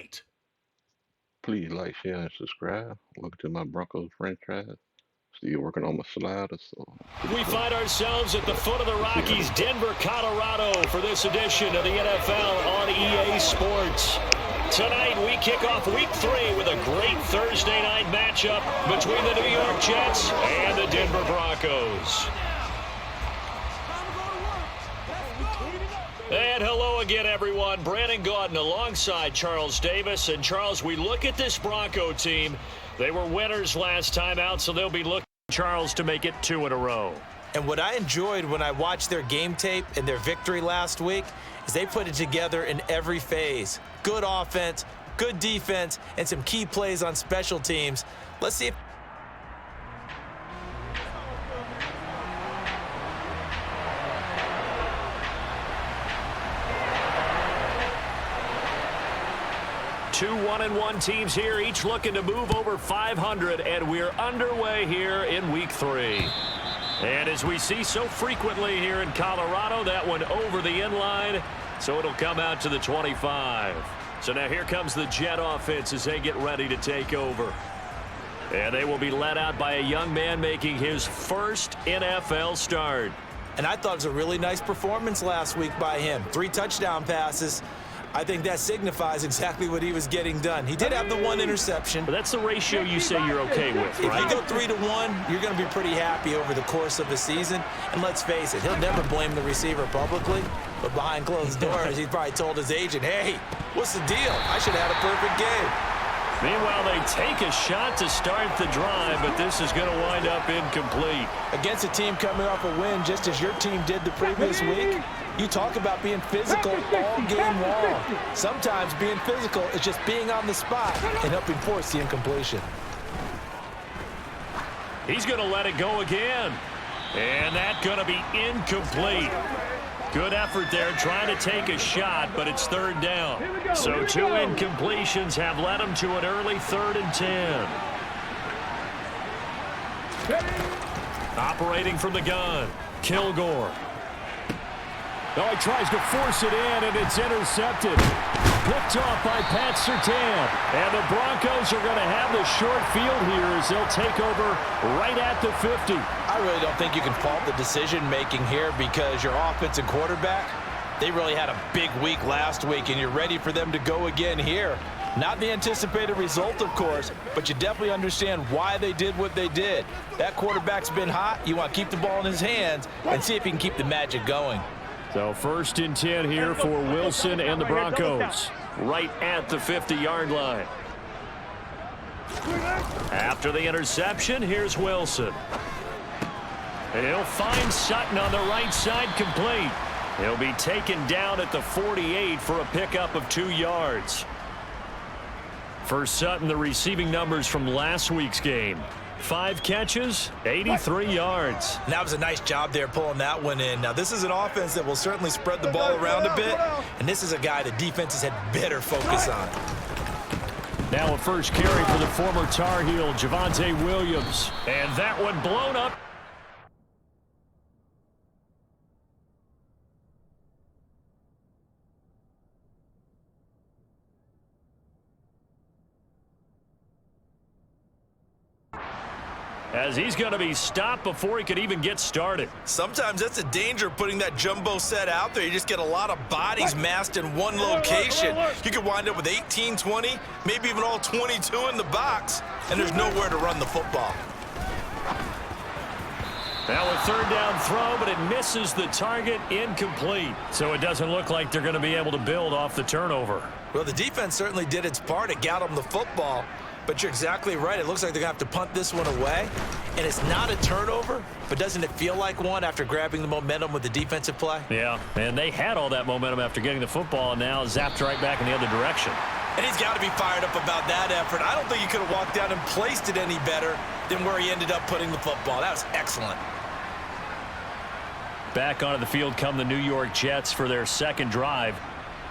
tonight. Please like, share, and subscribe. Welcome to my Broncos franchise. Still working on my slider, so good We stuff. find ourselves at the foot of the We'll see you Rockies, later. Denver, Colorado, for this edition of the NFL on EA Sports. Tonight, we kick off Week 3 with a great Thursday night matchup between the New York Jets and the Denver Broncos. And hello again, everyone. Brandon Gaudin alongside Charles Davis. And, Charles, we look at this Bronco team. They were winners last time out, so they'll be looking for Charles to make it 2 in a row. And what I enjoyed when I watched their game tape and their victory last week is they put it together in every phase. Good offense, good defense, and some key plays on special teams. Let's see if 2 1-1 teams here, each looking to move over 500, and we're underway here in Week 3. And as we see so frequently here in Colorado, that one over the inline, so it'll come out to the 25. So now here comes the Jet offense as they get ready to take over. And they will be led out by a young man making his first NFL start. And I thought it was a really nice performance last week by him. 3 touchdown passes. I think that signifies exactly what he was getting done. He did have the 1 interception. But that's the ratio you say you're okay with, right? If you go 3-1, you're going to be pretty happy over the course of the season. And let's face it, he'll never blame the receiver publicly. But behind closed doors, he probably told his agent, hey, what's the deal? I should have had a perfect game. Meanwhile, they take a shot to start the drive, but this is going to wind up incomplete. Against a team coming off a win, just as your team did the previous week, you talk about being physical all game long. Sometimes being physical is just being on the spot and helping force the incompletion. He's going to let it go again. And that's going to be incomplete. Good effort there trying to take a shot, but it's 3rd down. So 2 incompletions have led him to an early 3rd and 10. Operating from the gun, Kilgore. Oh, he tries to force it in, and it's intercepted. Picked off by Pat Surtain. And the Broncos are going to have the short field here as they'll take over right at the 50. I really don't think you can fault the decision-making here because your offense and quarterback, they really had a big week last week, and you're ready for them to go again here. Not the anticipated result, of course, but you definitely understand why they did what they did. That quarterback's been hot. You want to keep the ball in his hands and see if he can keep the magic going. So 1st and 10 here for Wilson and the Broncos. Right at the 50-yard line. After the interception, here's Wilson. And he'll find Sutton on the right side complete. He'll be taken down at the 48 for a pickup of 2 yards. For Sutton, the receiving numbers from last week's game. 5 catches, 83 yards. And that was a nice job there pulling that one in. Now, this is an offense that will certainly spread the ball around a bit, and this is a guy the defenses had better focus on. Now a first carry for the former Tar Heel, Javonte Williams. And that one blown up. As he's going to be stopped before he could even get started. Sometimes that's the danger of putting that jumbo set out there. You just get a lot of bodies massed in one location. You could wind up with 18, 20, maybe even all 22 in the box, and there's nowhere to run the football. Now a 3rd down throw, but it misses the target, incomplete. So it doesn't look like they're going to be able to build off the turnover. Well, the defense certainly did its part. It got them the football. But you're exactly right. It looks like they're going to have to punt this one away. And it's not a turnover, but doesn't it feel like one after grabbing the momentum with the defensive play? Yeah, and they had all that momentum after getting the football, and now zapped right back in the other direction. And he's got to be fired up about that effort. I don't think he could have walked down and placed it any better than where he ended up putting the football. That was excellent. Back onto the field come the New York Jets for their 2nd drive.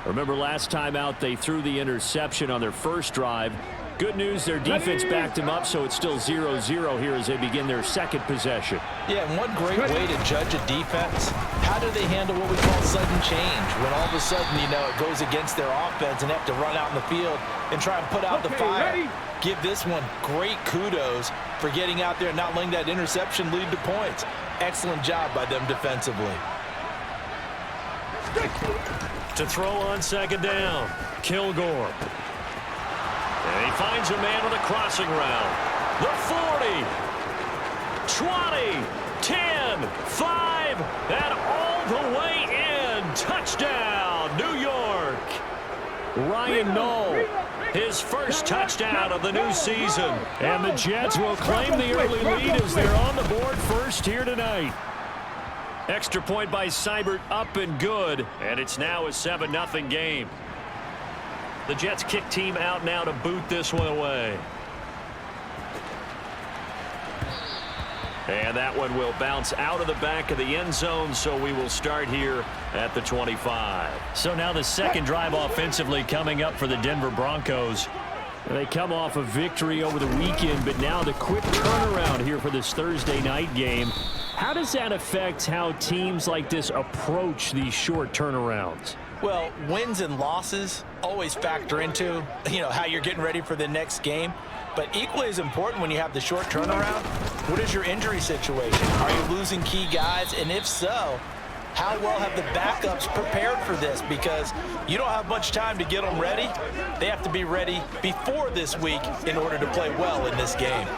Remember last time out they threw the interception on their first drive. Good news, their defense backed them up, so it's still 0-0 here as they begin their second possession. Yeah, and one great way to judge a defense, how do they handle what we call sudden change? When all of a sudden, you know, it goes against their offense and they have to run out in the field and try and put out the fire. Ready? Give this one great kudos for getting out there and not letting that interception lead to points. Excellent job by them defensively. To throw on second down, Kilgore. And he finds a man on the crossing route. The 40, 20, 10, 5, and all the way in. Touchdown, New York. Ryan Knoll, his first touchdown of the new season. And the Jets will claim the early lead as they're on the board first here tonight. Extra point by Seibert, up and good. And it's now a 7-0 game. The Jets kick team out now to boot this one away. And that one will bounce out of the back of the end zone, so we will start here at the 25. So now the second drive offensively coming up for the Denver Broncos. They come off a victory over the weekend, but now the quick turnaround here for this Thursday night game. How does that affect how teams like this approach these short turnarounds? Well, wins and losses always factor into, how you're getting ready for the next game. But equally as important when you have the short turnaround, what is your injury situation? Are you losing key guys? And if so, how well have the backups prepared for this? Because you don't have much time to get them ready. They have to be ready before this week in order to play well in this game.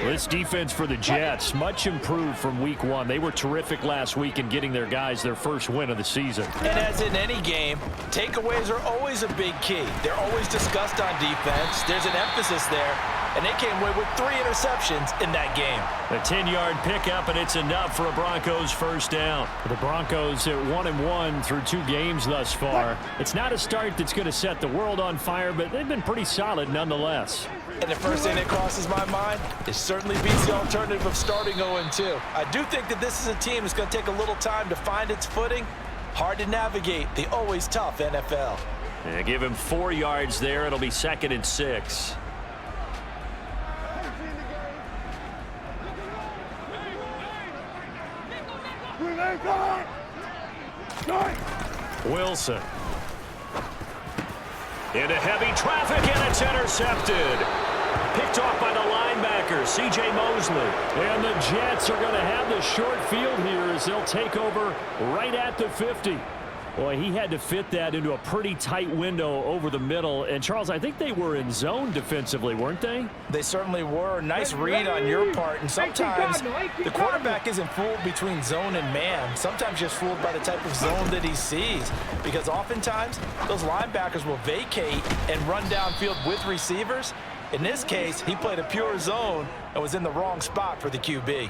This defense for the Jets, much improved from week one. They were terrific last week in getting their guys their first win of the season. And as in any game, takeaways are always a big key. They're always discussed on defense. There's an emphasis there. And they came away with 3 interceptions in that game. A 10-yard pickup, and it's enough for a Broncos first down. The Broncos at 1-1 through 2 games thus far. It's not a start that's going to set the world on fire, but they've been pretty solid nonetheless. And the first thing that crosses my mind is certainly beats the alternative of starting 0-2. I do think that this is a team that's going to take a little time to find its footing. Hard to navigate the always tough NFL. And give him 4 yards there. It'll be 2nd and 6. Wilson. Into heavy traffic, and it's intercepted. Picked off by the linebacker, C.J. Mosley. And the Jets are going to have the short field here as they'll take over right at the 50. Boy, he had to fit that into a pretty tight window over the middle. And, Charles, I think they were in zone defensively, weren't they? They certainly were. Nice read on your part. And sometimes the quarterback isn't fooled between zone and man. Sometimes just fooled by the type of zone that he sees. Because oftentimes, those linebackers will vacate and run downfield with receivers. In this case, he played a pure zone and was in the wrong spot for the QB.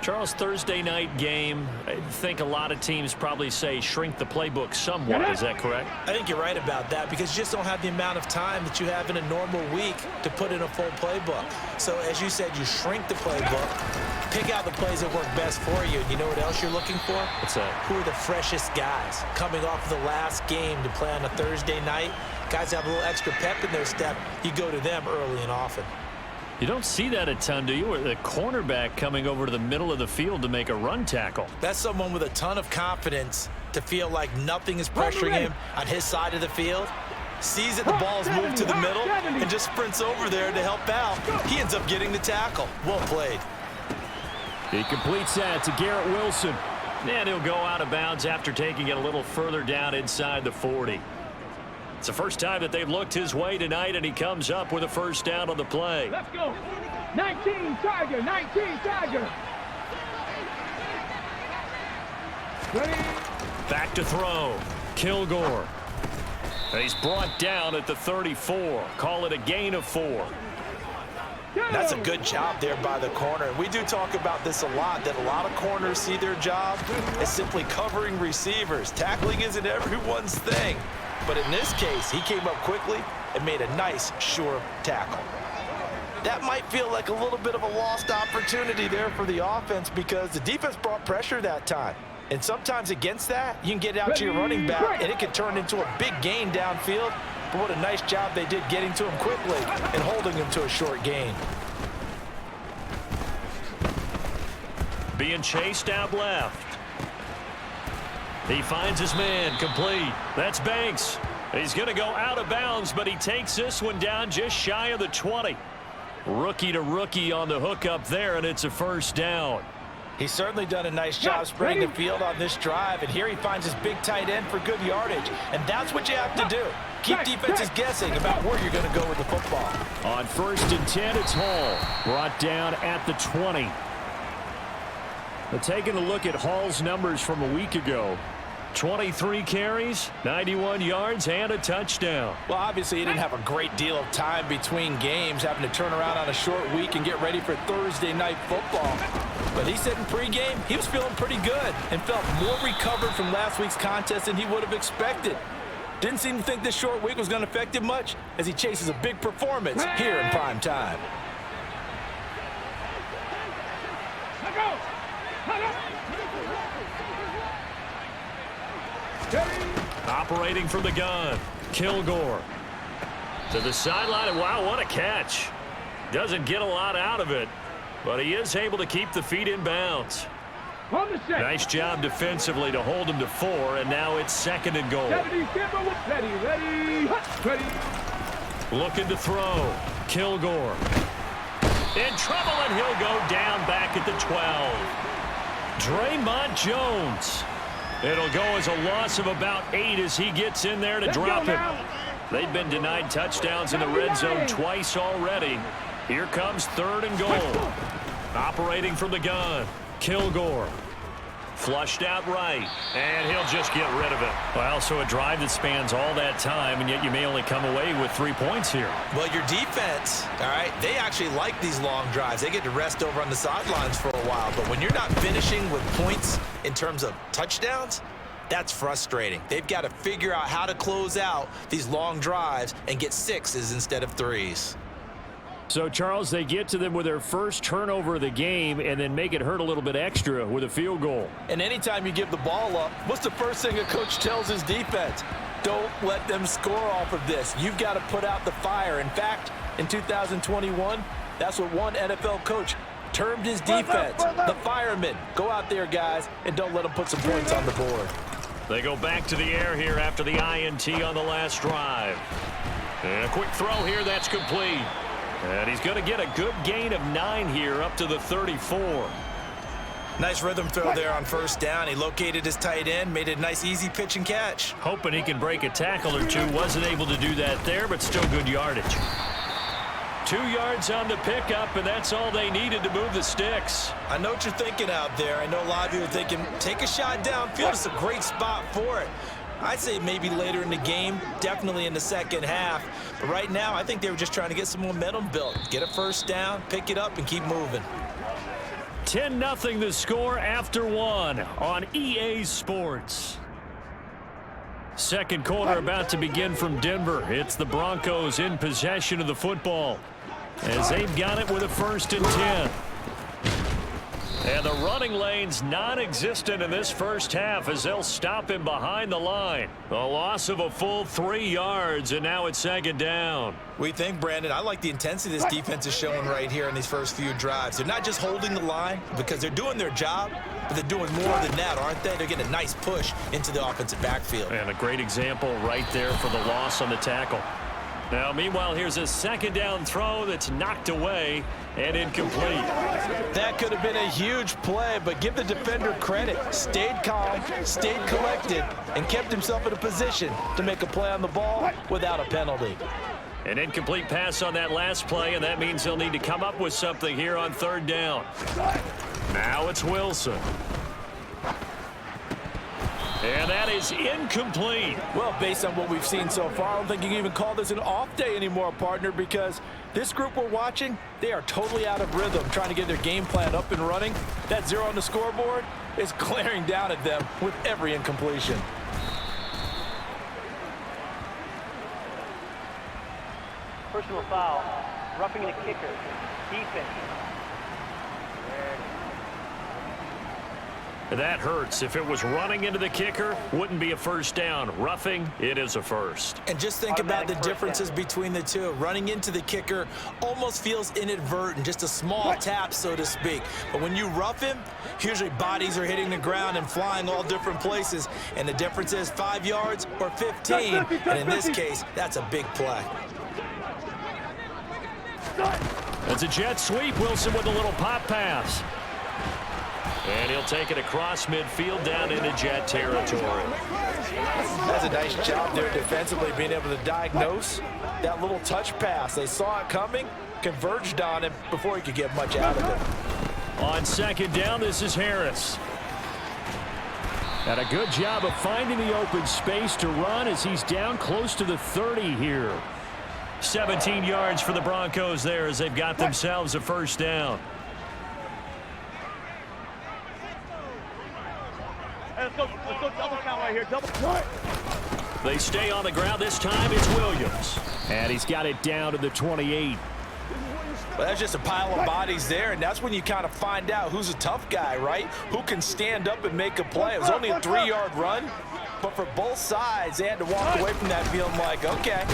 Charles, Thursday night game, I think a lot of teams probably say shrink the playbook somewhat. Is that correct? I think you're right about that because you just don't have the amount of time that you have in a normal week to put in a full playbook. So, as you said, you shrink the playbook, pick out the plays that work best for you. And you know what else you're looking for? What's that? Who are the freshest guys coming off the last game to play on a Thursday night? Guys have a little extra pep in their step. You go to them early and often. You don't see that a ton, do you? Or the cornerback coming over to the middle of the field to make a run tackle. That's someone with a ton of confidence to feel like nothing is pressuring him on his side of the field. Sees that the ball's moved to the middle and just sprints over there to help out. He ends up getting the tackle. Well played. He completes that to Garrett Wilson. And he'll go out of bounds after taking it a little further down inside the 40. It's the first time that they've looked his way tonight, and he comes up with a first down on the play. Let's go. 19 Tiger, 19 Tiger. Ready? Back to throw. Kilgore. And he's brought down at the 34. Call it a gain of 4. That's a good job there by the corner. We do talk about this a lot, that a lot of corners see their job as simply covering receivers. Tackling isn't everyone's thing. But in this case, he came up quickly and made a nice, sure tackle. That might feel like a little bit of a lost opportunity there for the offense because the defense brought pressure that time. And sometimes against that, you can get out to your running back, and it can turn into a big gain downfield but what a nice job they did getting to him quickly and holding him to a short gain. Being chased out left. He finds his man, complete. That's Banks. He's going to go out of bounds, but he takes this one down just shy of the 20. Rookie to rookie on the hook up there, and it's a first down. He's certainly done a nice job spreading the field on this drive, and here he finds his big tight end for good yardage, and that's what you have to do. Keep defenses guessing about where you're going to go with the football. On 1st and 10, it's Hall, brought down at the 20. But taking a look at Hall's numbers from a week ago, 23 carries, 91 yards, and a touchdown. Well, obviously, he didn't have a great deal of time between games, having to turn around on a short week and get ready for Thursday night football. But he said in pregame, he was feeling pretty good and felt more recovered from last week's contest than he would have expected. Didn't seem to think this short week was going to affect him much as he chases a big performance here in prime time. Operating from the gun, Kilgore. To the sideline, and wow, what a catch. Doesn't get a lot out of it, but he is able to keep the feet in bounds. Nice job defensively to hold him to 4, and now it's 2nd and goal. Ready. Looking to throw, Kilgore. In trouble, and he'll go down back at the 12. Draymond Jones. It'll go as a loss of about 8 as he gets in there to drop him. They've been denied touchdowns in the red zone twice already. Here comes 3rd and goal. Operating from the gun, Kilgore. Flushed out right, and he'll just get rid of it. Well, so a drive that spans all that time, and yet you may only come away with 3 points here. Well, your defense, all right, they actually like these long drives. They get to rest over on the sidelines for a while, but when you're not finishing with points in terms of touchdowns, that's frustrating. They've got to figure out how to close out these long drives and get 6s instead of 3s. So, Charles, they get to them with their first turnover of the game and then make it hurt a little bit extra with a field goal. And anytime you give the ball up, what's the first thing a coach tells his defense? Don't let them score off of this. You've got to put out the fire. In fact, in 2021, that's what one NFL coach termed his defense, the firemen. Go out there, guys, and don't let them put some points on the board. They go back to the air here after the INT on the last drive. And a quick throw here, that's complete. And he's going to get a good gain of 9 here up to the 34. Nice rhythm throw there on 1st down. He located his tight end, made it a nice easy pitch and catch. Hoping he can break a tackle or two. Wasn't able to do that there, but still good yardage. 2 yards on the pickup, and that's all they needed to move the sticks. I know what you're thinking out there. I know a lot of you are thinking, take a shot downfield. It's a great spot for it. I'd say maybe later in the game, definitely in the second half. But right now, I think they were just trying to get some momentum built. Get a 1st down, pick it up, and keep moving. 10-0 the score after 1 on EA Sports. Second quarter about to begin from Denver. It's the Broncos in possession of the football as they've got it with a 1st and 10. And the running lane's non-existent in this first half as they'll stop him behind the line. A loss of a full 3 yards, and now it's 2nd down. We think, Brandon, I like the intensity this defense is showing right here in these first few drives. They're not just holding the line because they're doing their job, but they're doing more than that, aren't they? They're getting a nice push into the offensive backfield. And a great example right there for the loss on the tackle. Now, meanwhile, here's a 2nd down throw that's knocked away and incomplete. That could have been a huge play, but give the defender credit. Stayed calm, stayed collected, and kept himself in a position to make a play on the ball without a penalty. An incomplete pass on that last play, and that means they'll need to come up with something here on 3rd down. Now it's Wilson. And that is incomplete. Well, based on what we've seen so far, I don't think you can even call this an off day anymore, partner, because this group we're watching, they are totally out of rhythm, trying to get their game plan up and running. That 0 on the scoreboard is glaring down at them with every incompletion. Personal foul, roughing the kicker, defense. That hurts. If it was running into the kicker, wouldn't be a first down. Roughing, it is a first. And just think about the differences between the two. Running into the kicker almost feels inadvertent, just a small tap, so to speak. But when you rough him, usually bodies are hitting the ground and flying all different places. And the difference is 5 yards or 15. And in this case, that's a big play. That's a jet sweep. Wilson with a little pop pass. And he'll take it across midfield down into Jet territory. That's a nice job there defensively, being able to diagnose that little touch pass. They saw it coming, converged on him before he could get much out of it. On second down, this is Harris. And a good job of finding the open space to run as he's down close to the 30 here. 17 yards for the Broncos there as they've got themselves a first down. Let's go double count right here. Double count. They stay on the ground. This time it's Williams. And he's got it down to the 28. Well, that's just a pile of bodies there, and that's when you kind of find out who's a tough guy, right? Who can stand up and make a play. It was only a 3-yard run, but for both sides, they had to walk away from that feeling like, okay,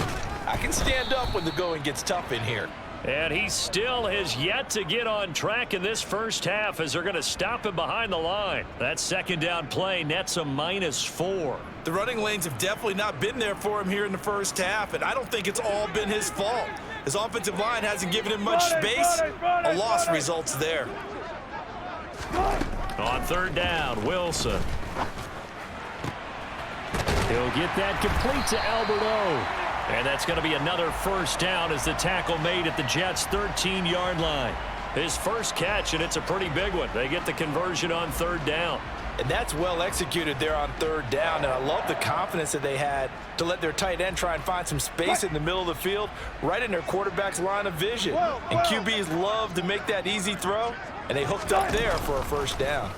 I can stand up when the going gets tough in here. And he still has yet to get on track in this first half as they're going to stop him behind the line. That second down play nets a -4. The running lanes have definitely not been there for him here in the first half, and I don't think it's all been his fault. His offensive line hasn't given him much space. A loss results there. On third down, Wilson. He'll get that complete to Alberto. And that's going to be another first down as the tackle made at the Jets' 13-yard line. His first catch, and it's a pretty big one. They get the conversion on third down. And that's well executed there on third down, and I love the confidence that they had to let their tight end try and find some space in the middle of the field, right in their quarterback's line of vision. And QBs love to make that easy throw, and they hooked up there for a first down.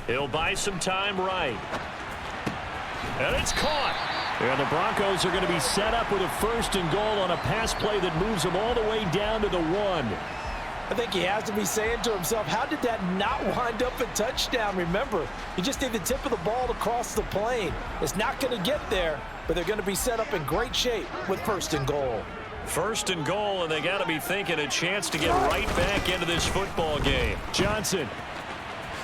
He'll buy some time right. And it's caught. And the Broncos are going to be set up with a first and goal on a pass play that moves them all the way down to the 1. I think he has to be saying to himself, how did that not wind up a touchdown? Remember, you just need the tip of the ball to cross the plane. It's not going to get there, but they're going to be set up in great shape with first and goal. First and goal, and they got to be thinking a chance to get right back into this football game. Johnson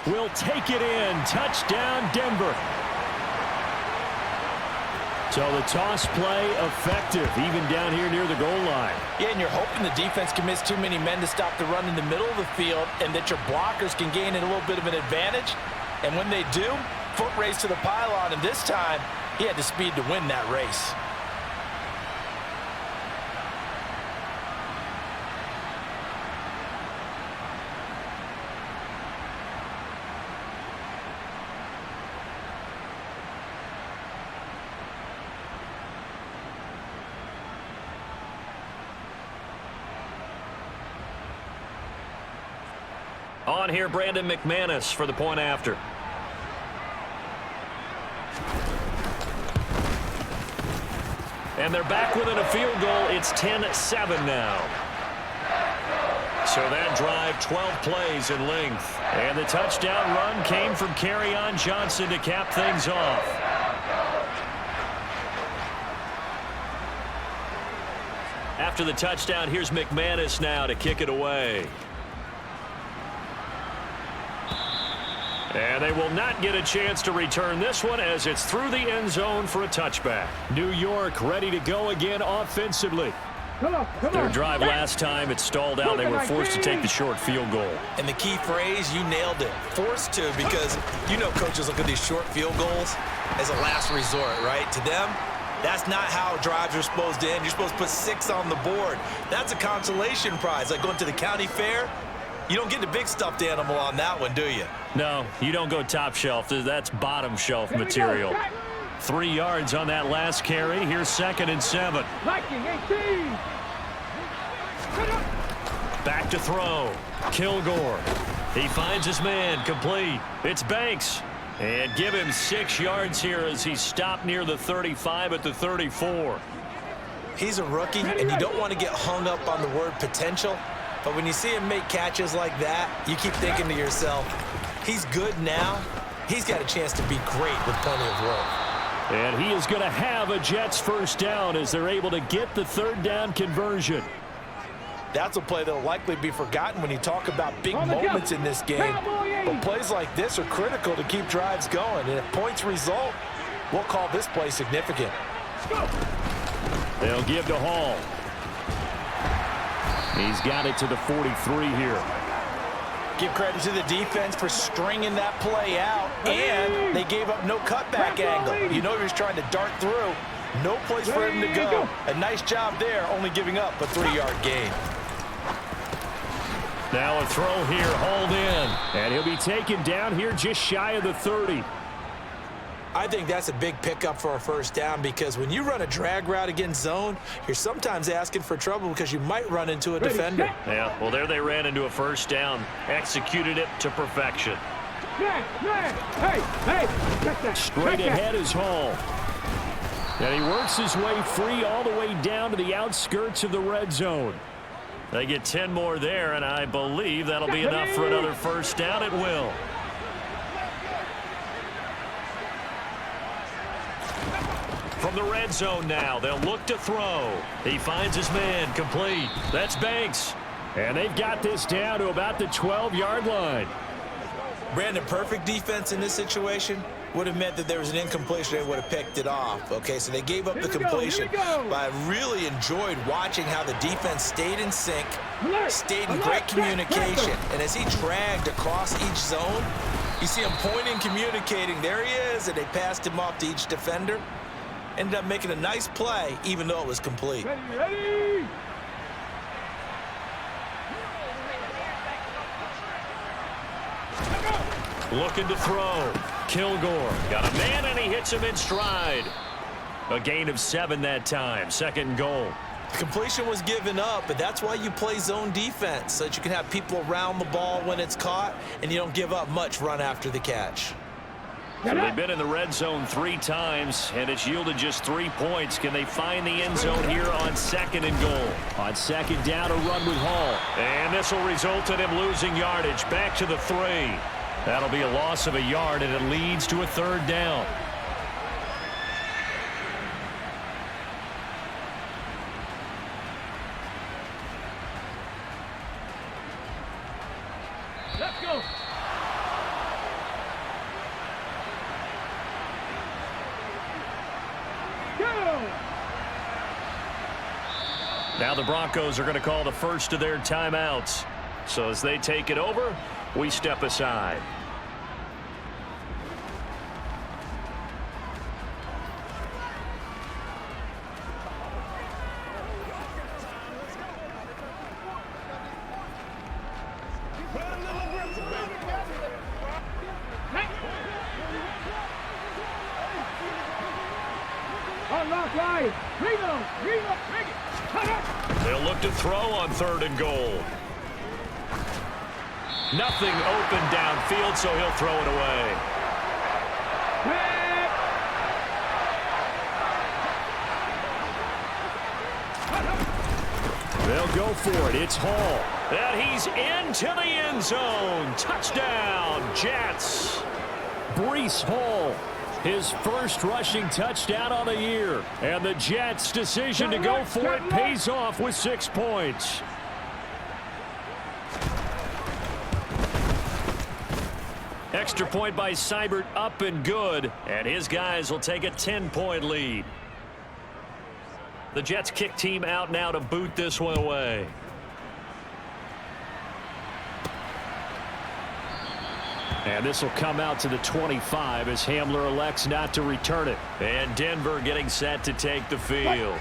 will take it in. Touchdown, Denver. So the toss play effective, even down here near the goal line. Yeah, and you're hoping the defense commits too many men to stop the run in the middle of the field and that your blockers can gain a little bit of an advantage. And when they do, foot race to the pylon, and this time he had the speed to win that race. On here, Brandon McManus for the point after. And they're back within a field goal. It's 10-7 now. So that drive, 12 plays in length. And the touchdown run came from Kerryon Johnson to cap things off. After the touchdown, here's McManus now to kick it away. And they will not get a chance to return this one as it's through the end zone for a touchback. New York ready to go again offensively. Their drive last time, it stalled out. They were forced to take the short field goal. And the key phrase, you nailed it. Forced to, because you know coaches look at these short field goals as a last resort, right? To them, that's not how drives are supposed to end. You're supposed to put 6 on the board. That's a consolation prize, like going to the county fair. You don't get the big stuffed animal on that one, do you? No, you don't go top shelf. That's bottom shelf material. 3 yards on that last carry. Here's 2nd and 7. Back to throw. Kilgore. He finds his man. Complete. It's Banks. And give him 6 yards here as he's stopped near the 35 at the 34. He's a rookie, and you don't want to get hung up on the word potential. But when you see him make catches like that, you keep thinking to yourself, He's good now. He's got a chance to be great with plenty of work. And he is going to have a Jets first down as they're able to get the third down conversion. That's a play that will likely be forgotten when you talk about big moments in this game. But plays like this are critical to keep drives going. And if points result, we'll call this play significant. They'll give to Hall. He's got it to the 43 here. Give credit to the defense for stringing that play out, and they gave up no cutback angle. You know he was trying to dart through. No place for him to go. A nice job there, only giving up a 3-yard gain. Now a throw here, hauled in. And he'll be taken down here just shy of the 30. I think that's a big pickup for a first down because when you run a drag route against zone, you're sometimes asking for trouble because you might run into a defender. Yeah, well, there they ran into a first down. Executed it to perfection. Straight ahead is Hall. And he works his way free all the way down to the outskirts of the red zone. They get 10 more there, and I believe that'll be enough for another first down. It will. From the red zone now, they'll look to throw. He finds his man, complete. That's Banks. And they've got this down to about the 12-yard line. Brandon, perfect defense in this situation would have meant that there was an incompletion. They would have picked it off. Okay, so they gave up the completion. But I really enjoyed watching how the defense stayed in sync, stayed in great communication. And as he dragged across each zone, you see him pointing, communicating. There he is, and they passed him off to each defender. Ended up making a nice play, even though it was complete. Ready. Looking to throw. Kilgore got a man, and he hits him in stride. A gain of 7 that time. Second and goal. The completion was given up, but that's why you play zone defense, so that you can have people around the ball when it's caught, and you don't give up much run after the catch. So they've been in the red zone 3 times, and it's yielded just 3 points. Can they find the end zone here on second and goal? On second down, a run with Hall. And this will result in him losing yardage. Back to the 3. That'll be a loss of a yard, and it leads to a third down. Let's go. Now the Broncos are going to call the first of their timeouts. So as they take it over, we step aside. They'll look to throw on third and goal. Nothing open downfield, so he'll throw it away. They'll go for it. It's Hall. And he's into the end zone. Touchdown, Jets. Breece Hall. His first rushing touchdown on the year. And the Jets' decision to go for it pays off with 6 points. Extra point by Seibert, up and good. And his guys will take a 10-point lead. The Jets kick team out now to boot this one away. And this will come out to the 25 as Hamler elects not to return it. And Denver getting set to take the field.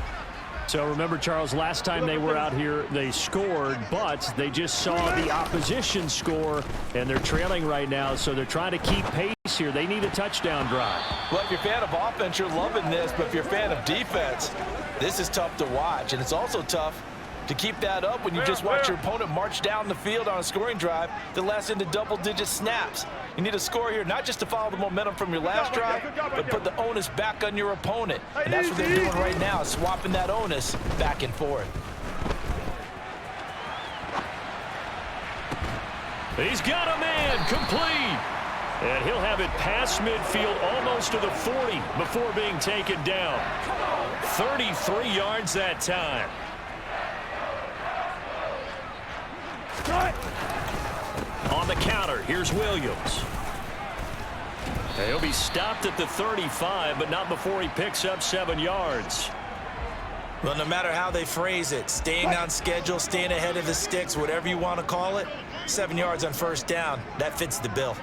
So remember, Charles, last time they were out here, they scored, but they just saw the opposition score, and they're trailing right now, so they're trying to keep pace here. They need a touchdown drive. Well, if you're a fan of offense, you're loving this, but if you're a fan of defense, this is tough to watch, and it's also tough to keep that up when you just watch your opponent march down the field on a scoring drive that lasts into double-digit snaps. You need a score here, not just to follow the momentum from your last drive, but put the onus back on your opponent. And that's what they're doing right now, swapping that onus back and forth. He's got a man, complete. And he'll have it past midfield almost to the 40 before being taken down. 33 yards that time. On the counter, here's Williams. And he'll be stopped at the 35, but not before he picks up 7 yards. Well, no matter how they phrase it, staying on schedule, staying ahead of the sticks, whatever you want to call it, 7 yards on first down, that fits the bill.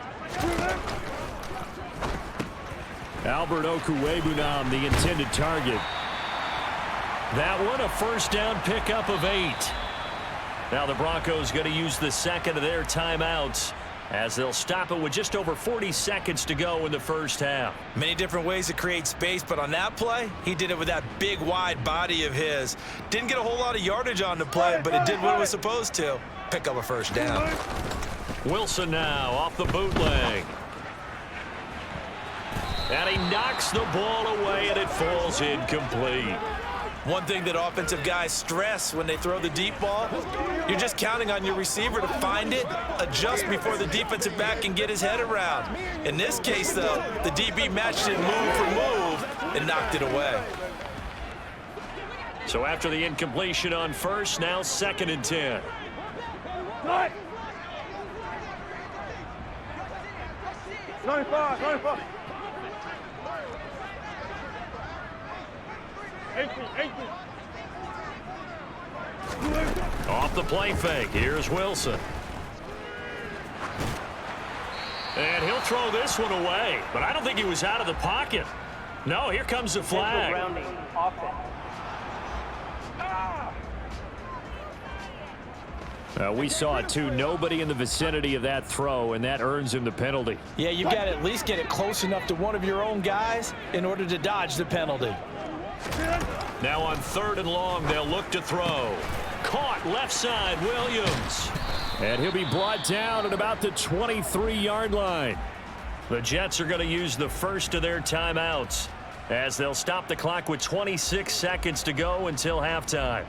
Albert Okwuegbunam, the intended target. That one, a first down pickup of 8. Now the Broncos going to use the second of their timeouts as they'll stop it with just over 40 seconds to go in the first half. Many different ways to create space, but on that play, he did it with that big, wide body of his. Didn't get a whole lot of yardage on the play, but it did what it was supposed to. Pick up a first down. Wilson now off the bootleg. And he knocks the ball away, and it falls incomplete. One thing that offensive guys stress when they throw the deep ball, you're just counting on your receiver to find it, adjust before the defensive back can get his head around. In this case, though, the DB matched it move for move and knocked it away. So after the incompletion on first, now 2nd and 10. Right. 95, 95. 18. Off the play fake, here's Wilson. And he'll throw this one away, but I don't think he was out of the pocket. No, here comes the flag. Rounding offense. We saw it too. Nobody in the vicinity of that throw, and that earns him the penalty. Yeah, you've got to at least get it close enough to one of your own guys in order to dodge the penalty. Now on 3rd and long, they'll look to throw. Caught left side, Williams. And he'll be brought down at about the 23-yard line. The Jets are going to use the first of their timeouts as they'll stop the clock with 26 seconds to go until halftime.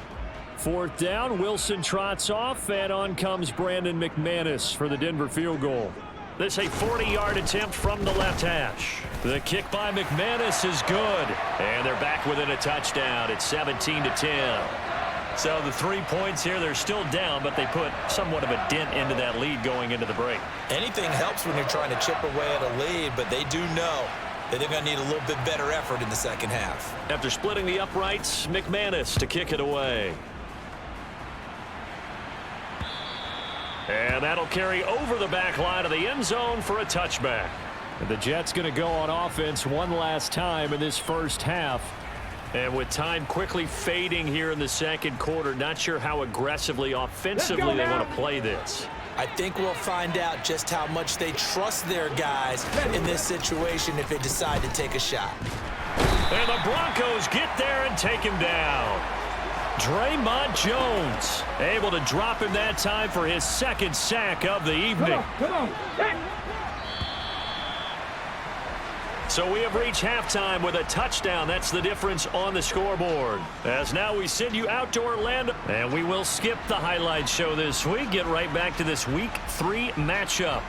4th down, Wilson trots off, and on comes Brandon McManus for the Denver field goal. This a 40-yard attempt from the left hash. The kick by McManus is good, and they're back within a touchdown. It's 17-10. So the 3 points here, they're still down, but they put somewhat of a dent into that lead going into the break. Anything helps when you're trying to chip away at a lead, but they do know that they're going to need a little bit better effort in the second half. After splitting the uprights, McManus to kick it away. And that'll carry over the back line of the end zone for a touchback. And the Jets going to go on offense one last time in this first half. And with time quickly fading here in the second quarter, not sure how aggressively offensively they want to play this. I think we'll find out just how much they trust their guys in this situation if they decide to take a shot. And the Broncos get there and take him down. Draymond Jones able to drop him that time for his 2nd sack of the evening. Come on. So we have reached halftime with a touchdown. That's the difference on the scoreboard. As now we send you out to Orlando. And we will skip the highlight show this week. Get right back to this Week 3 matchup.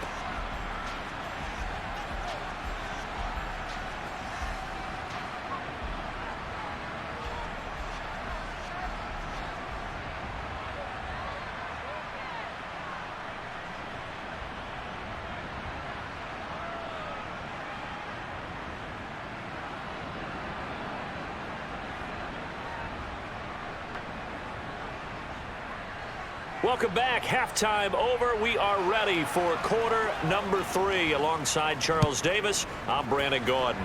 Welcome back. Halftime over. We are ready for quarter number 3. Alongside Charles Davis, I'm Brandon Gordon.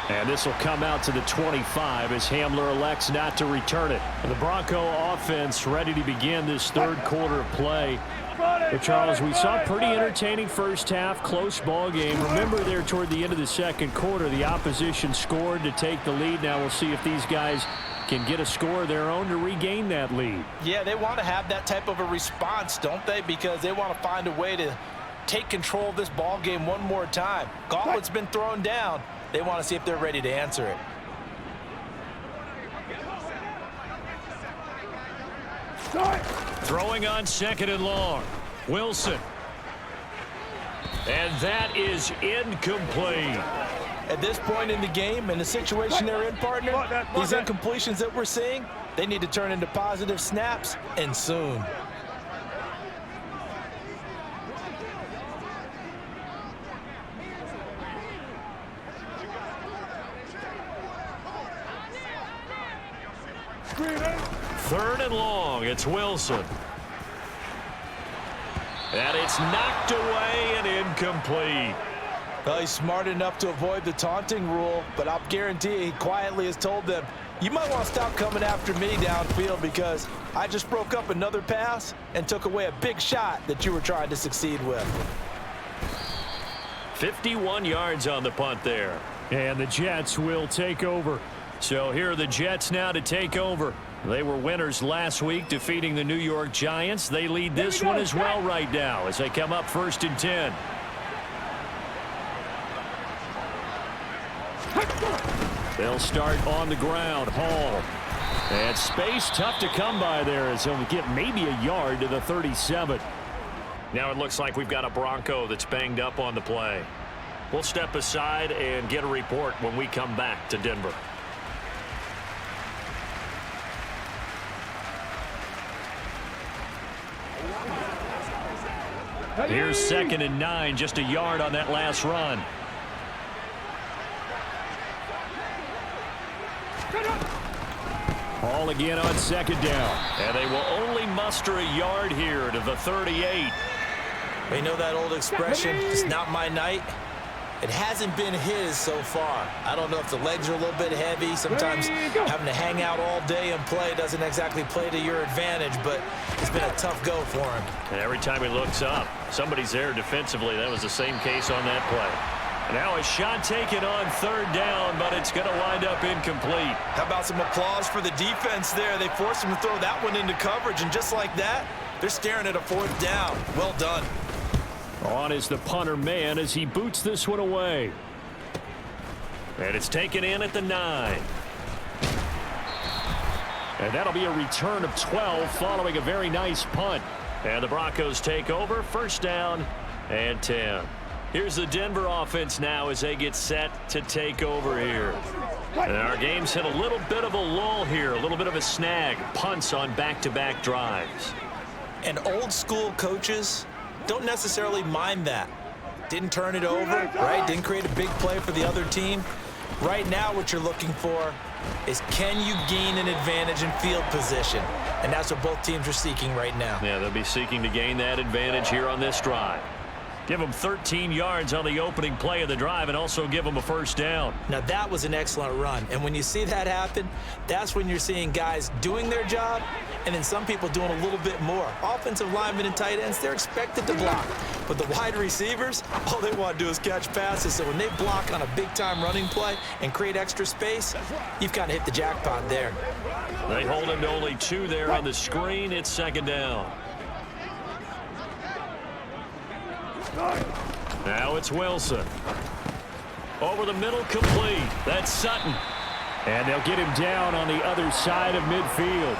And this will come out to the 25 as Hamler elects not to return it. The Bronco offense ready to begin this 3rd quarter of play. But Charles, we saw a pretty entertaining first half, close ball game. Remember there toward the end of the second quarter, the opposition scored to take the lead. Now we'll see if these guys can get a score of their own to regain that lead. Yeah, they want to have that type of a response, don't they? Because they want to find a way to take control of this ball game one more time. Gauntlet's been thrown down. They want to see if they're ready to answer it. Throwing on 2nd and long. Wilson And that is incomplete. At this point in the game, in the situation they're in, partner, these incompletions that we're seeing, they need to turn into positive snaps, and soon. Third and long. It's Wilson. And it's knocked away and incomplete. Well, he's smart enough to avoid the taunting rule, but I'll guarantee he quietly has told them, you might want to stop coming after me downfield because I just broke up another pass and took away a big shot that you were trying to succeed with. 51 yards on the punt there. And the Jets will take over. So here are the Jets now to take over. They were winners last week, defeating the New York Giants. They lead this one as well right now as they come up 1st and 10. They'll start on the ground. Hall. And space tough to come by there as he'll get maybe a yard to the 37. Now it looks like we've got a Bronco that's banged up on the play. We'll step aside and get a report when we come back to Denver. Here's 2nd and 9, just a yard on that last run. All again on 2nd down. And they will only muster a yard here to the 38. You know that old expression, it's not my night? It hasn't been his so far. I don't know if the legs are a little bit heavy. Sometimes having to hang out all day and play doesn't exactly play to your advantage, but it's been a tough go for him. And every time he looks up, somebody's there defensively. That was the same case on that play. Now a shot taken on 3rd down, but it's going to wind up incomplete. How about some applause for the defense there? They forced him to throw that one into coverage, and just like that, they're staring at a 4th down. Well done. On is the punter man as he boots this one away. And it's taken in at the 9. And that'll be a return of 12 following a very nice punt. And the Broncos take over, 1st down and 10. Here's the Denver offense now as they get set to take over here. And our game's hit a little bit of a lull here, a little bit of a snag. Punts on back-to-back drives. And old school coaches don't necessarily mind that. Didn't turn it over, right? Didn't create a big play for the other team. Right now what you're looking for is, can you gain an advantage in field position? And that's what both teams are seeking right now. Yeah, they'll be seeking to gain that advantage here on this drive. Give them 13 yards on the opening play of the drive and also give them a 1st down. Now that was an excellent run. And when you see that happen, that's when you're seeing guys doing their job and then some people doing a little bit more. Offensive linemen and tight ends, they're expected to block. But the wide receivers, all they want to do is catch passes. So when they block on a big-time running play and create extra space, you've kind of hit the jackpot there. They hold him to only 2 there on the screen. It's 2nd down. Now it's Wilson. Over the middle, complete. That's Sutton. And they'll get him down on the other side of midfield.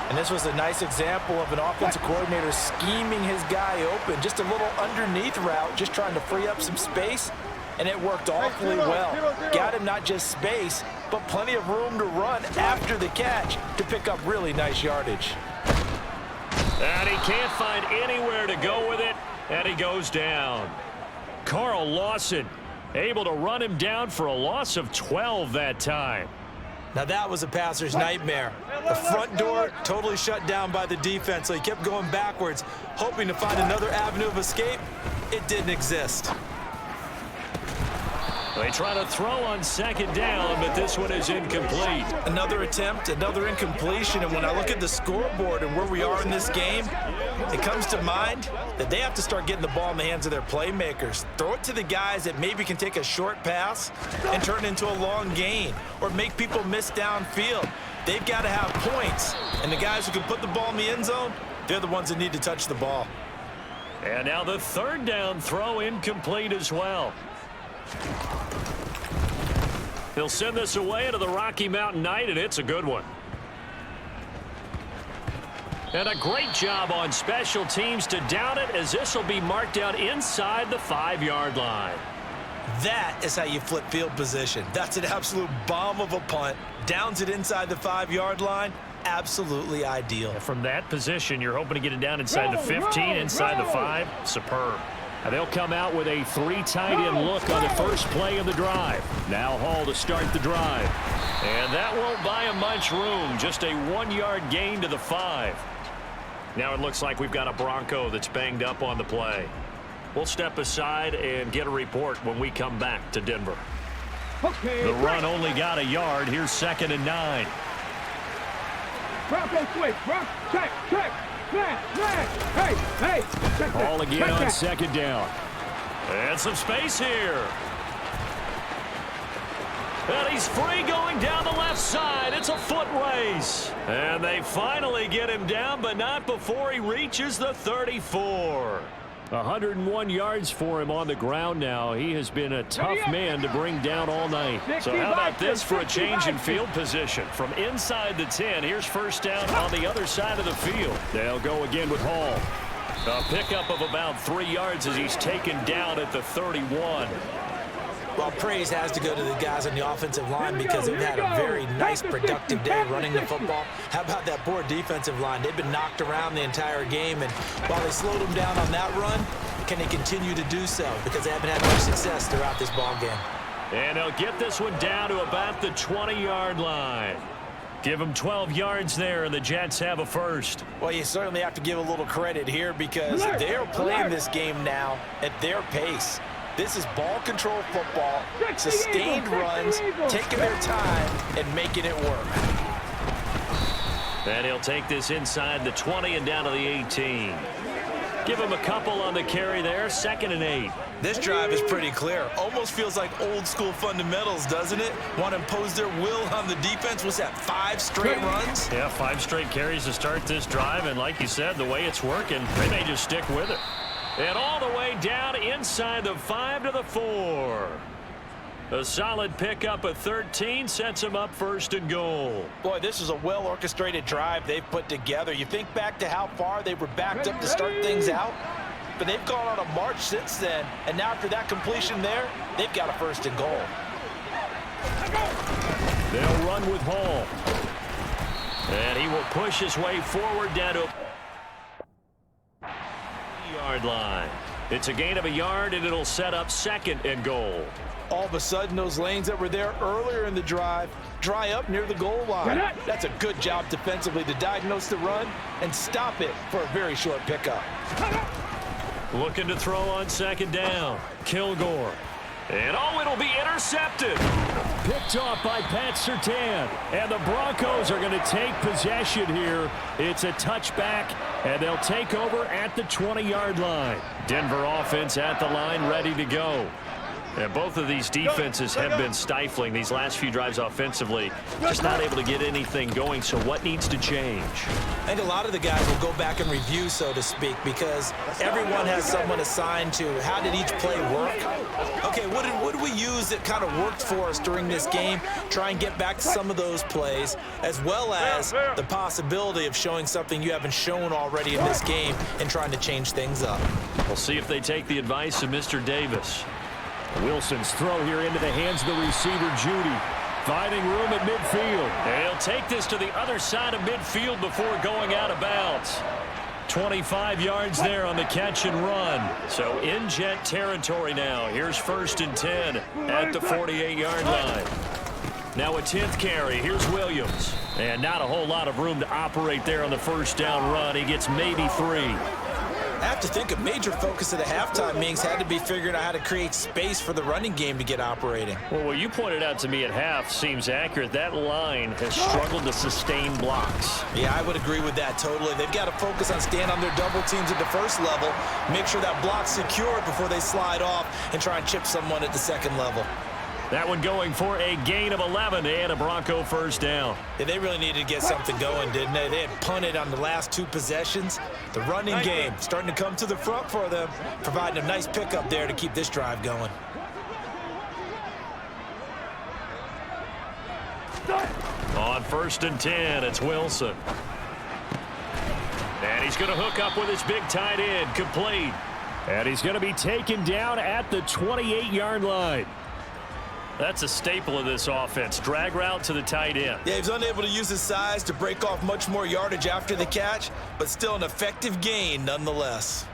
And this was a nice example of an offensive coordinator scheming his guy open. Just a little underneath route, just trying to free up some space. And it worked awfully well. Got him not just space, but plenty of room to run after the catch to pick up really nice yardage. And he can't find anywhere to go with it. And he goes down. Carl Lawson able to run him down for a loss of 12 that time. Now that was a passer's nightmare. The front door totally shut down by the defense, so he kept going backwards, hoping to find another avenue of escape. It didn't exist. They try to throw on 2nd down, but this one is incomplete. Another attempt, another incompletion, and when I look at the scoreboard and where we are in this game, it comes to mind that they have to start getting the ball in the hands of their playmakers. Throw it to the guys that maybe can take a short pass and turn it into a long gain or make people miss downfield. They've got to have points, and the guys who can put the ball in the end zone, they're the ones that need to touch the ball. And now the 3rd down throw incomplete as well. He'll send this away into the Rocky Mountain Night, and it's a good one. And a great job on special teams to down it, as this will be marked down inside the 5-yard line. That is how you flip field position. That's an absolute bomb of a punt. Downs it inside the 5-yard line. Absolutely ideal. From that position, you're hoping to get it down inside the 15, inside the 5. Superb. And they'll come out with a 3 tight end look on the first play of the drive. Now Hall to start the drive. And that won't buy him much room. Just a 1-yard gain to the 5. Now it looks like we've got a Bronco that's banged up on the play. We'll step aside and get a report when we come back to Denver. Okay, The run only got a yard. Here's 2nd and 9. Bronco switch, Bronco, check, man, hey, check Hall that, again check on that. 2nd down. And some space here. And he's free going down the left side. It's a foot race. And they finally get him down, but not before he reaches the 34. 101 yards for him on the ground now. He has been a tough man to bring down all night. So how about this for a change in field position? From inside the 10, here's first down on the other side of the field. They'll go again with Hall. A pickup of about 3 yards as he's taken down at the 31. Well, praise has to go to the guys on the offensive line because they've had a very nice, productive day running the football. How about that poor defensive line? They've been knocked around the entire game, and while they slowed them down on that run, can they continue to do so? Because they haven't had much success throughout this ball game. And they'll get this one down to about the 20-yard line. Give them 12 yards there, and the Jets have a first. Well, you certainly have to give a little credit here because they're playing this game now at their pace. This is ball control football, sustained runs, taking their time and making it work. And he'll take this inside the 20 and down to the 18. Give him a couple on the carry there, 2nd and 8. This drive is pretty clear. Almost feels like old school fundamentals, doesn't it? Want to impose their will on the defense. Was that 5 straight runs? Yeah, 5 straight carries to start this drive, and like you said, the way it's working, they may just stick with it. And all the way down inside the 5 to the 4. A solid pickup of 13 sets him up 1st and goal. Boy, this is a well-orchestrated drive they've put together. You think back to how far they were backed up to start things out, but they've gone on a march since then, and now after that completion there, they've got a 1st and goal. They'll run with Hall. And he will push his way forward down to yard line. It's a gain of a yard, and it'll set up 2nd and goal. All of a sudden, those lanes that were there earlier in the drive dry up near the goal line. That's a good job defensively to diagnose the run and stop it for a very short pickup. Looking to throw on 2nd down. Kilgore. And it'll be intercepted. Picked off by Pat Surtain. And the Broncos are going to take possession here. It's a touchback, and they'll take over at the 20-yard line. Denver offense at the line, ready to go. And both of these defenses have been stifling these last few drives offensively. Just not able to get anything going, so what needs to change? I think a lot of the guys will go back and review, so to speak, because everyone has someone assigned to how did each play work. Okay, what did we use that kind of worked for us during this game? Try and get back to some of those plays, as well as the possibility of showing something you haven't shown already in this game and trying to change things up. We'll see if they take the advice of Mr. Davis. Wilson's throw here into the hands of the receiver, Judy. Finding room at midfield. And he'll take this to the other side of midfield before going out of bounds. 25 yards there on the catch and run. So in Jet territory now. Here's 1st and 10 at the 48-yard line. Now a 10th carry. Here's Williams. And not a whole lot of room to operate there on the 1st down run. He gets maybe 3. I have to think a major focus of the halftime meetings had to be figuring out how to create space for the running game to get operating. Well, what you pointed out to me at half seems accurate. That line has struggled to sustain blocks. Yeah, I would agree with that totally. They've got to focus on staying on their double teams at the first level, make sure that block's secured before they slide off and try and chip someone at the second level. That one going for a gain of 11 and a Bronco 1st down. Yeah, they really needed to get something going, didn't they? They had punted on the last 2 possessions. The running game starting to come to the front for them, providing a nice pickup there to keep this drive going. On 1st and 10, it's Wilson. And he's going to hook up with his big tight end, complete. And he's going to be taken down at the 28-yard line. That's a staple of this offense. Drag route to the tight end. Yeah, he was unable to use his size to break off much more yardage after the catch, but still an effective gain nonetheless.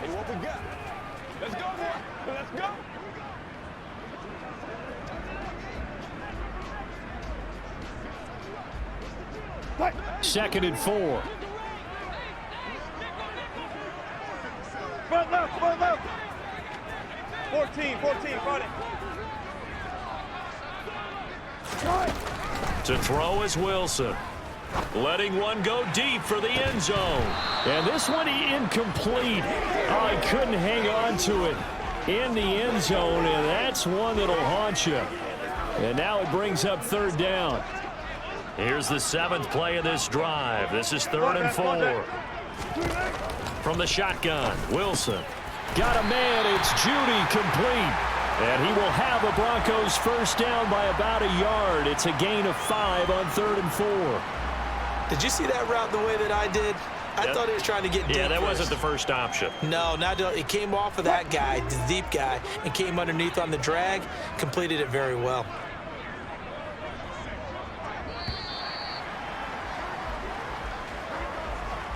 Hey, what we got? Let's go, boy. Let's go. Second and 4. Front left, front left. 14, front it. To throw is Wilson. Letting one go deep for the end zone. And this one incomplete. Oh, he couldn't hang on to it in the end zone, and that's one that'll haunt you. And now it brings up third down. Here's the 7th play of this drive. This is 3rd and 4. From the shotgun, Wilson. Got a man, it's Judy, complete. And he will have the Broncos first down by about a yard. It's a gain of 5 on 3rd and 4. Did you see that route the way that I did? I thought he was trying to get deep. Yeah, that first. wasn't the first option. No, it came off of that guy, the deep guy, and came underneath on the drag, completed it very well.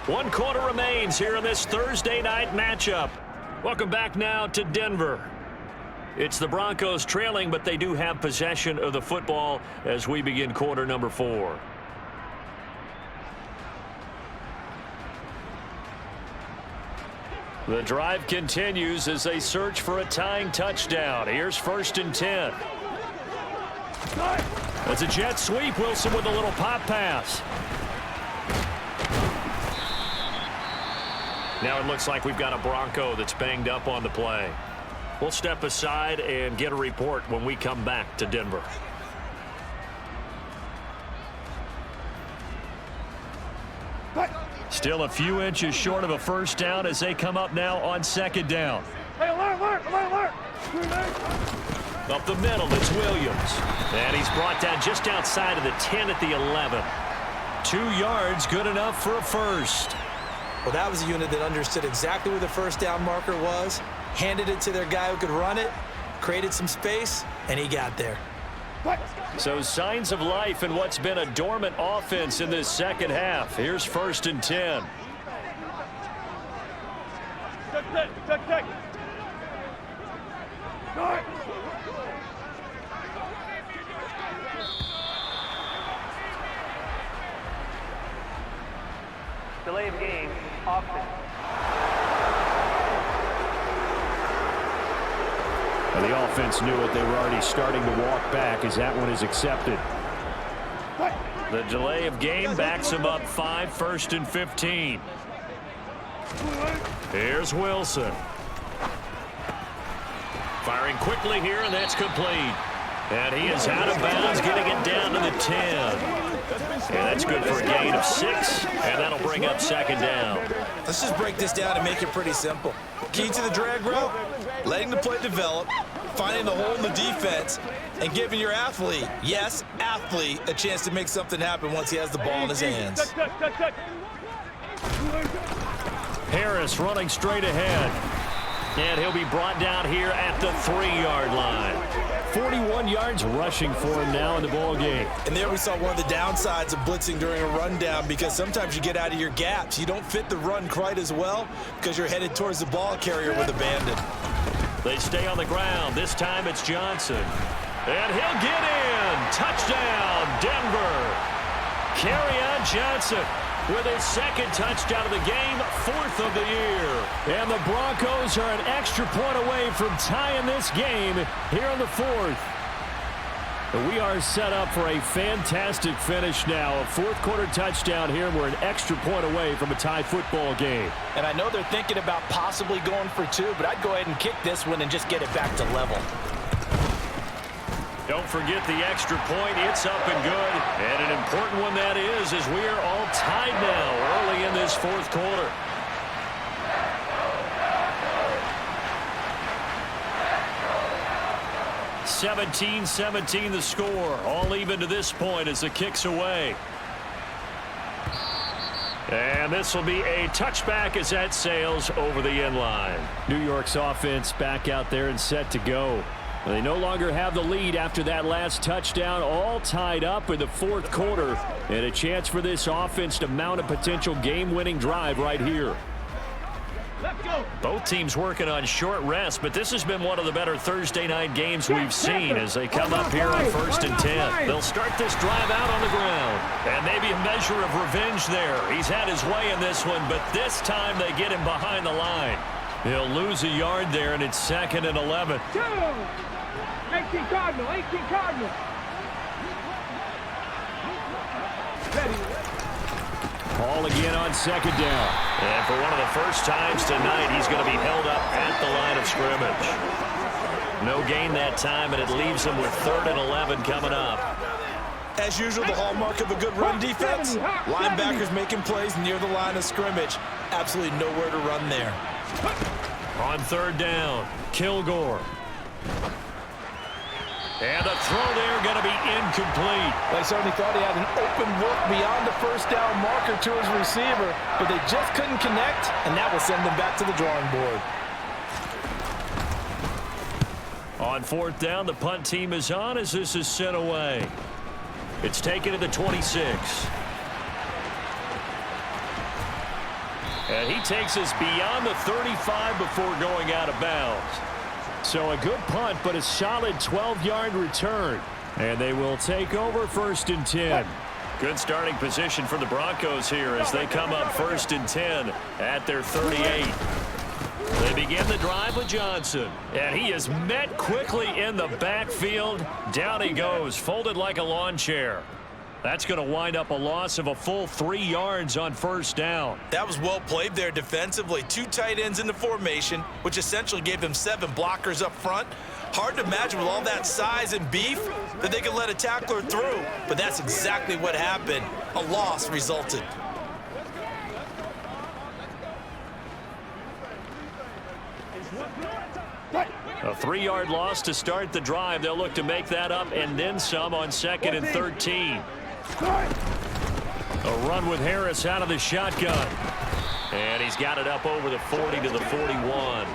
One quarter remains here in this Thursday night matchup. Welcome back now to Denver. It's the Broncos trailing, but they do have possession of the football as we begin quarter number 4. The drive continues as they search for a tying touchdown. Here's 1st and 10. That's a jet sweep. Wilson with a little pop pass. Now it looks like we've got a Bronco that's banged up on the play. We'll step aside and get a report when we come back to Denver. Still a few inches short of a first down as they come up now on 2nd down. Hey, alert. Up the middle, it's Williams. And he's brought down just outside of the 10 at the 11. 2 yards, good enough for a first. Well, that was a unit that understood exactly where the first down marker was, handed it to their guy who could run it, created some space, and he got there. So signs of life in what's been a dormant offense in this second half. Here's 1st and 10. Check. Delay of game, offense. And the offense knew it. They were already starting to walk back as that one is accepted. The delay of game backs him up 5, 1st and 15. Here's Wilson. Firing quickly here, and that's complete. And he is out of bounds, getting it down to the 10. And that's good for a gain of 6, and that'll bring up 2nd down. Let's just break this down and make it pretty simple. Key to the drag route, letting the play develop, finding the hole in the defense, and giving your athlete, yes, athlete, a chance to make something happen once he has the ball in his hands. Harris running straight ahead. And he'll be brought down here at the 3-yard line. 41 yards rushing for him now in the ball game. And there we saw one of the downsides of blitzing during a rundown, because sometimes you get out of your gaps. You don't fit the run quite as well because you're headed towards the ball carrier with abandon. They stay on the ground. This time it's Johnson. And he'll get in. Touchdown, Denver. Kerryon Johnson with his 2nd touchdown of the game, 4th of the year. And the Broncos are an extra point away from tying this game here in the 4th. We are set up for a fantastic finish now. A 4th quarter touchdown here. We're an extra point away from a tie football game. And I know they're thinking about possibly going for 2, but I'd go ahead and kick this one and just get it back to level. Don't forget the extra point. It's up and good. And an important one that is, as we are all tied now early in this 4th quarter. (17-17) the score. All even to this point as the kick's away. And this will be a touchback as that sails over the end line. New York's offense back out there and set to go. They no longer have the lead after that last touchdown, all tied up in the fourth quarter, and a chance for this offense to mount a potential game-winning drive right here. Both teams working on short rest, but this has been one of the better Thursday night games we've seen as they come up here on 1st and 10. They'll start this drive out on the ground. And maybe a measure of revenge there. He's had his way in this one, but this time they get him behind the line. He'll lose a yard there, and it's 2nd and 11. 18 Cardinal, 18 Cardinal. Ball again on 2nd down. And for one of the first times tonight, he's going to be held up at the line of scrimmage. No gain that time, and it leaves him with 3rd and 11 coming up. As usual, the hallmark of a good run defense. Linebackers making plays near the line of scrimmage. Absolutely nowhere to run there. On 3rd down, Kilgore. And the throw there going to be incomplete. They certainly thought he had an open look beyond the first down marker to his receiver, but they just couldn't connect, and that will send them back to the drawing board. On 4th down, the punt team is on as this is sent away. It's taken to the 26. And he takes us beyond the 35 before going out of bounds. So a good punt, but a solid 12-yard return. And they will take over 1st and 10. Good starting position for the Broncos here as they come up 1st and 10 at their 38. They begin the drive with Johnson. And he is met quickly in the backfield. Down he goes, folded like a lawn chair. That's going to wind up a loss of a full 3 yards on 1st down. That was well played there defensively. 2 tight ends in the formation, which essentially gave them 7 blockers up front. Hard to imagine with all that size and beef that they could let a tackler through, but that's exactly what happened. A loss resulted. A 3-yard loss to start the drive. They'll look to make that up and then some on 2nd and 13. A run with Harris out of the shotgun. And he's got it up over the 40 to the 41.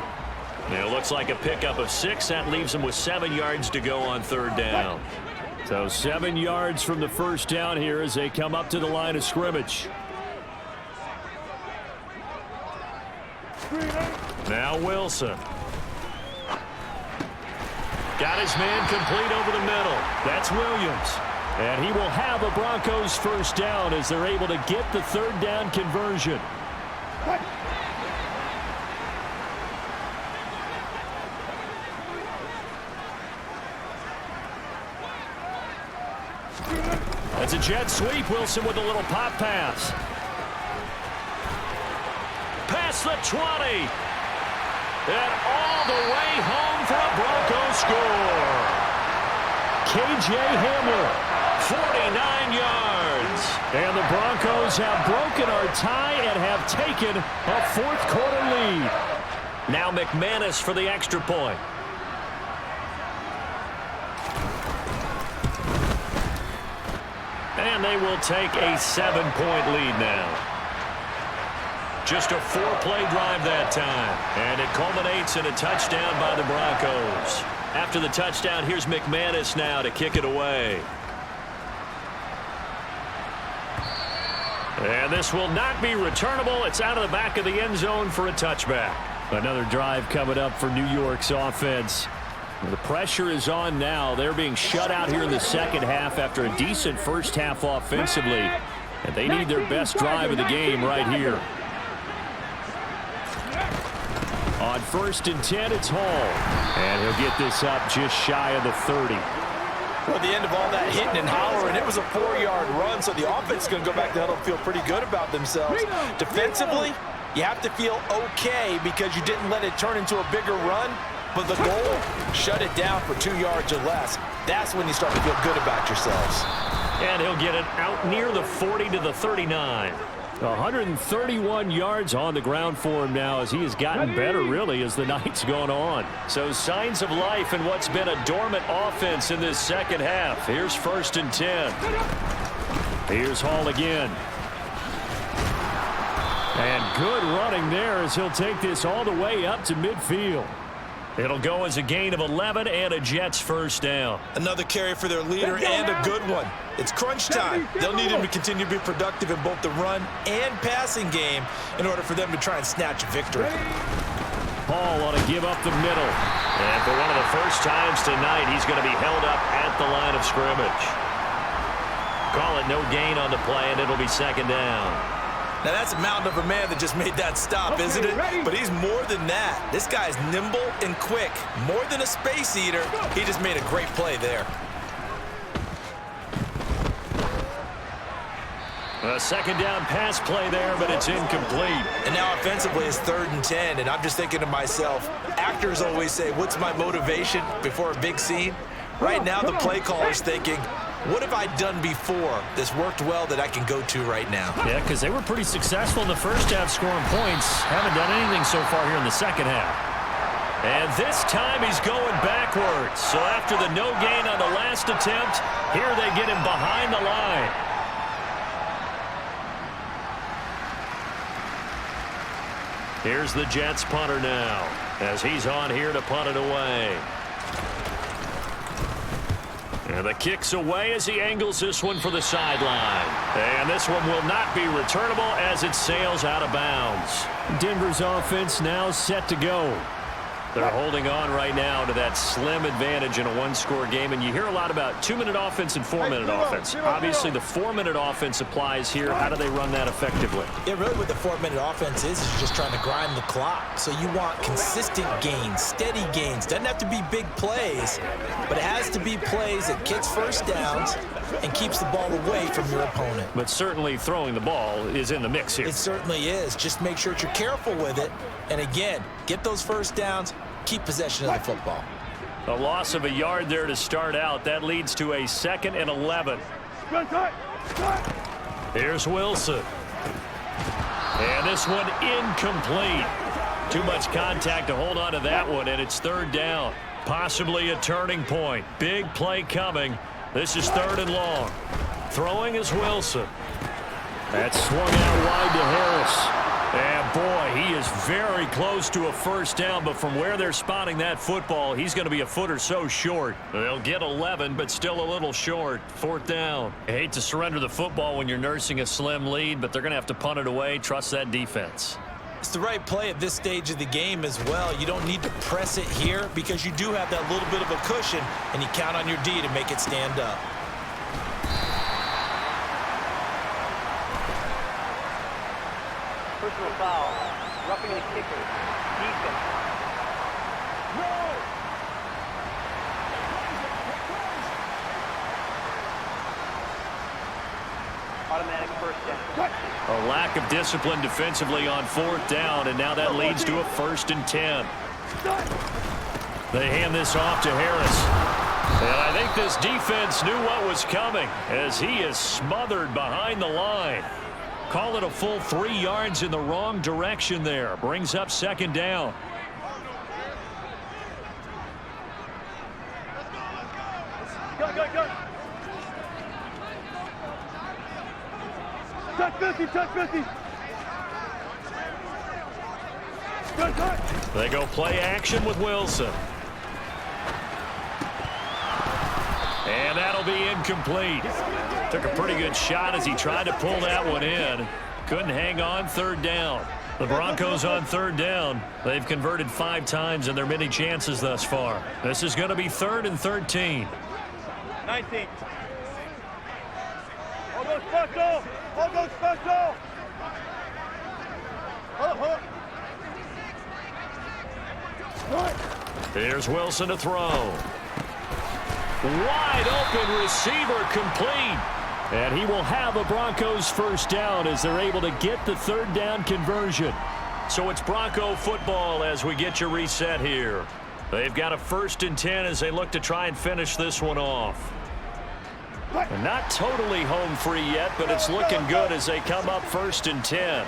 And it looks like a pickup of 6. That leaves him with 7 yards to go on 3rd down. So 7 yards from the 1st down here as they come up to the line of scrimmage. Now Wilson. Got his man complete over the middle. That's Williams. And he will have a Broncos 1st down as they're able to get the 3rd down conversion. That's a jet sweep. Wilson with a little pop pass. Past the 20. And all the way home for a Broncos score. K.J. Hamler. 49 yards. And the Broncos have broken our tie and have taken a 4th quarter lead. Now McManus for the extra point. And they will take a 7-point lead now. Just a 4-play drive that time. And it culminates in a touchdown by the Broncos. After the touchdown, here's McManus now to kick it away. And this will not be returnable. It's out of the back of the end zone for a touchback. Another drive coming up for New York's offense. The pressure is on now. They're being shut out here in the 2nd half after a decent 1st half offensively. And they need their best drive of the game right here. On 1st and 10, it's Hall. And he'll get this up just shy of the 30. Well, at the end of all that hitting and hollering, it was a 4-yard run, so the offense is going to go back to huddle and feel pretty good about themselves. Defensively, you have to feel okay because you didn't let it turn into a bigger run, but the goal, shut it down for 2 yards or less. That's when you start to feel good about yourselves. And he'll get it out near the 40 to the 39. 131 yards on the ground for him now as he has gotten better, really, as the night's gone on. So signs of life in what's been a dormant offense in this 2nd half. Here's 1st and 10. Here's Hall again. And good running there as he'll take this all the way up to midfield. It'll go as a gain of 11 and a Jets first down. Another carry for their leader and a good one. It's crunch time. They'll need him to continue to be productive in both the run and passing game in order for them to try and snatch a victory. Paul ought to give up the middle. And for one of the first times tonight, he's going to be held up at the line of scrimmage. Call it no gain on the play, and it'll be second down. Now, that's a mountain of a man that just made that stop, isn't it? But he's more than that. This guy's nimble and quick. More than a space eater. He just made a great play there. A second down pass play there, but it's incomplete. And now offensively it's 3rd and 10, and I'm just thinking to myself, actors always say, what's my motivation before a big scene? Right now the play caller's thinking, what have I done before that's worked well that I can go to right now? Yeah, because they were pretty successful in the first half scoring points. Haven't done anything so far here in the second half. And this time he's going backwards. So after the no gain on the last attempt, here they get him behind the line. Here's the Jets punter now as he's on here to punt it away. And the kick's away as he angles this one for the sideline. And this one will not be returnable as it sails out of bounds. Denver's offense now set to go. They're holding on right now to that slim advantage in a one-score game. And you hear a lot about 2-minute offense and 4-minute offense. Obviously, the 4-minute offense applies here. How do they run that effectively? Yeah, really what the 4-minute offense is just trying to grind the clock. So you want consistent gains, steady gains. Doesn't have to be big plays, but it has to be plays that gets first downs and keeps the ball away from your opponent. But certainly throwing the ball is in the mix here. It certainly is. Just make sure that you're careful with it. And again, get those first downs, keep possession of the football. A loss of a yard there to start out. That leads to a 2nd and 11. Here's Wilson. And this one incomplete. Too much contact to hold on to that one, and it's 3rd down. Possibly a turning point. Big play coming. This is 3rd and long. Throwing is Wilson. That swung out wide to Harris. And boy, he is very close to a first down, but from where they're spotting that football, he's going to be a foot or so short. They'll get 11, but still a little short. 4th down. I hate to surrender the football when you're nursing a slim lead, but they're going to have to punt it away. Trust that defense. It's the right play at this stage of the game as well. You don't need to press it here because you do have that little bit of a cushion, and you count on your D to make it stand up. Personal foul. Roughing the kicker. Defense. Automatic first down. A lack of discipline defensively on 4th down, and now that leads to a 1st and 10. They hand this off to Harris. And I think this defense knew what was coming as he is smothered behind the line. Call it a full 3 yards in the wrong direction there. Brings up 2nd down. Go. Touch 50, touch 50. They go play action with Wilson. And that'll be incomplete. Took a pretty good shot as he tried to pull that one in. Couldn't hang on. 3rd down. The Broncos on 3rd down. They've converted 5 times in their many chances thus far. This is going to be 3rd and 13. 19. All goes special. All goes special. Here's Wilson to throw. Wide open receiver complete. And he will have a Broncos first down as they're able to get the 3rd down conversion. So it's Bronco football as we get your reset here. They've got a 1st and 10 as they look to try and finish this one off. And not totally home free yet, but it's looking good as they come up 1st and 10.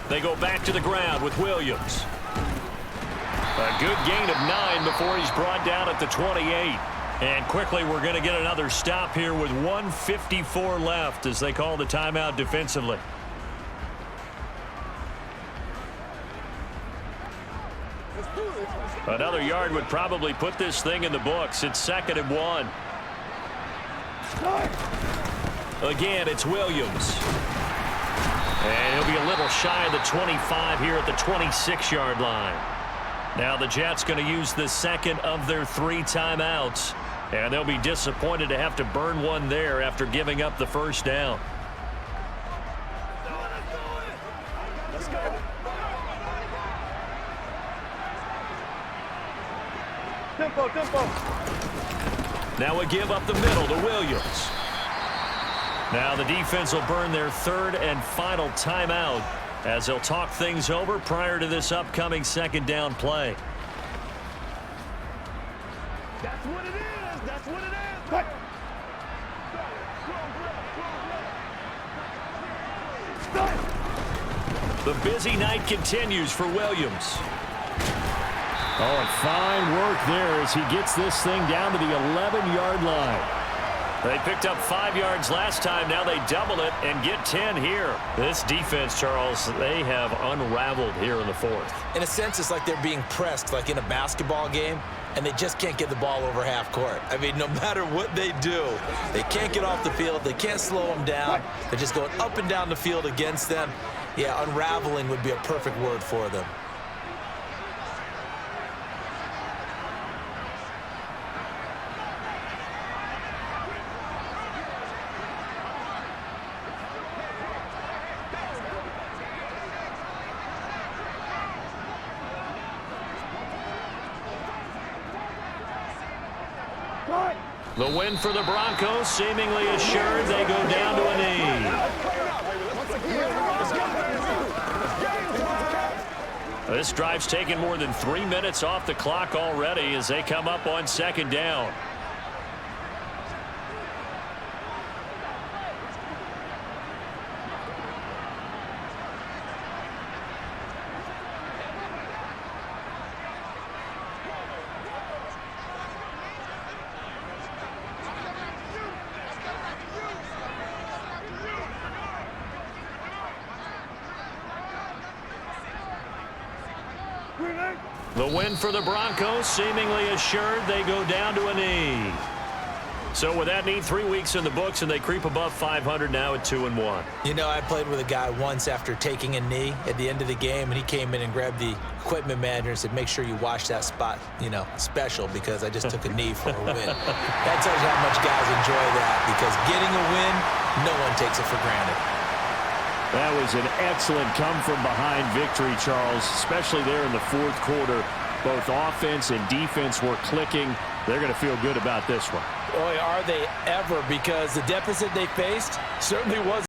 They go back to the ground with Williams. A good gain of 9 before he's brought down at the 28. And quickly, we're going to get another stop here with 1:54 left as they call the timeout defensively. Another yard would probably put this thing in the books. It's 2nd and 1. Again, it's Williams. And he'll be a little shy of the 25 here at the 26-yard line. Now the Jets going to use the second of their 3 timeouts. And they'll be disappointed to have to burn one there after giving up the first down. Let's go. Tempo, tempo. Now a give up the middle to Williams. Now the defense will burn their 3rd and final timeout as they'll talk things over prior to this upcoming 2nd down play. That's what it is. That's what it is. The busy night continues for Williams. Oh, and fine work there as he gets this thing down to the 11-yard line. They picked up 5 yards last time. Now they double it and get 10 here. This defense, Charles, they have unraveled here in the 4th. In a sense, it's like they're being pressed like in a basketball game, and they just can't get the ball over half court. I mean, no matter what they do, they can't get off the field. They can't slow them down. They're just going up and down the field against them. Yeah, unraveling would be a perfect word for them. The win for the Broncos seemingly assured. They go down to a knee. This drive's taken more than 3 minutes off the clock already as they come up on 2nd down. The win for the Broncos seemingly assured. They go down to a knee. So with that knee, 3 weeks in the books, and they creep above 500 now at 2-1. You know, I played with a guy once after taking a knee at the end of the game, and he came in and grabbed the equipment manager and said, make sure you wash that spot, you know, special, because I just took a knee for a win. That tells you how much guys enjoy that, because getting a win, no one takes it for granted. That was an excellent come-from-behind victory, Charles, especially there in the 4th quarter. Both offense and defense were clicking. They're going to feel good about this one. Boy, are they ever, because the deficit they faced certainly wasn't